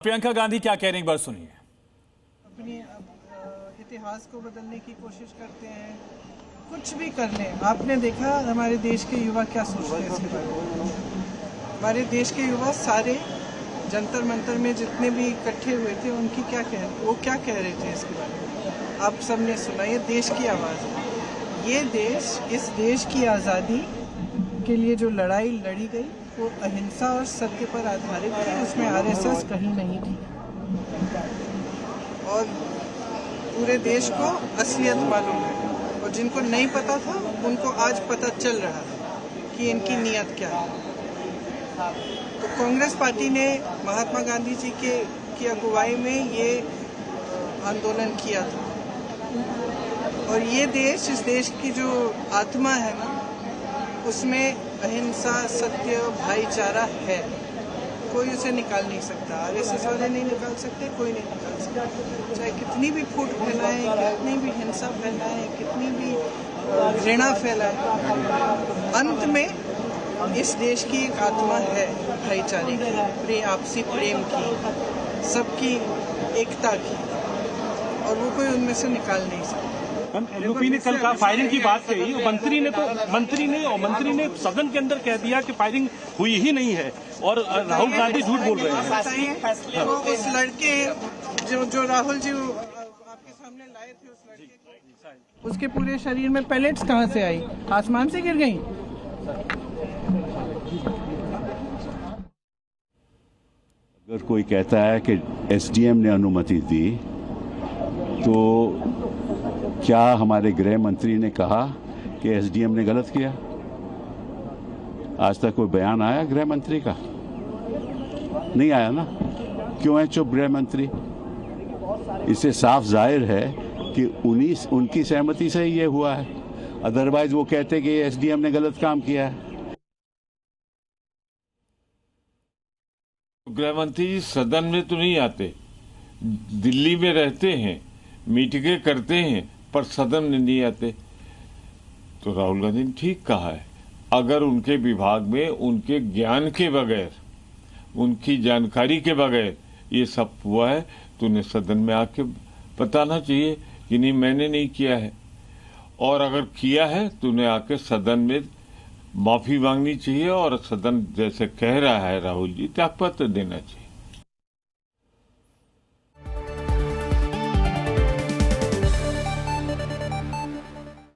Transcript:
प्रियंका गांधी क्या कह रही, एक बार सुनिए। अपनी इतिहास को बदलने की कोशिश करते हैं, कुछ भी कर लें। आपने देखा हमारे देश के युवा क्या सोचते हैं इसके बारे में। हमारे देश के युवा सारे जंतर मंतर में जितने भी इकट्ठे हुए थे वो क्या कह रहे थे इसके बारे में आप सबने सुना। ये देश की आवाज़ है। ये देश, इस देश की आज़ादी के लिए जो लड़ाई लड़ी गई वो अहिंसा और सत्य पर आधारित थी। उसमें आरएसएस कहीं नहीं थी और पूरे देश को असलियत मालूम है और जिनको नहीं पता था उनको आज पता चल रहा है कि इनकी नीयत क्या है। तो कांग्रेस पार्टी ने महात्मा गांधी जी की अगुवाई में ये आंदोलन किया था और ये देश, इस देश की जो आत्मा है ना, उसमें अहिंसा, सत्य, भाईचारा है। कोई उसे निकाल नहीं सकता। आरएसएस वाले नहीं निकाल सकते, कोई नहीं निकाल सकता। चाहे कितनी भी फूट फैलाएं, कितनी भी हिंसा फैलाएं, कितनी भी घृणा फैलाएं, अंत में इस देश की एक आत्मा है भाईचारे की, आपसी प्रेम की, सबकी एकता की, और वो कोई उनमें से निकाल नहीं सकता। यूपी ने कल का फायरिंग की बात कही, मंत्री ने सदन के अंदर कह दिया कि फायरिंग हुई ही नहीं है और राहुल गांधी झूठ बोल रहे हैं। वो उस लड़के जो राहुल जी आपके सामने लाए थे, उस लड़के को, उसके पूरे शरीर में पैलेट्स कहाँ से आई? आसमान से गिर गई? अगर कोई कहता है कि एसडीएम ने अनुमति दी, तो क्या हमारे गृह मंत्री ने कहा कि एसडीएम ने गलत किया? आज तक कोई बयान आया गृह मंत्री का? नहीं आया ना। क्यों है चुप गृह मंत्री? इससे साफ जाहिर है कि उनकी सहमति से ये हुआ है। अदरवाइज वो कहते कि एसडीएम ने गलत काम किया है। गृह मंत्री सदन में तो नहीं आते, दिल्ली में रहते हैं, मीटिंगें करते हैं, पर सदन में नहीं आते। तो राहुल गांधी ने ठीक कहा है, अगर उनके विभाग में उनके ज्ञान के बगैर, उनकी जानकारी के बगैर ये सब हुआ है तो उन्हें सदन में आके बताना चाहिए कि नहीं, मैंने नहीं किया है। और अगर किया है तो उन्हें आके सदन में माफी मांगनी चाहिए और सदन जैसे कह रहा है राहुल जी, त्यागपत्र देना चाहिए।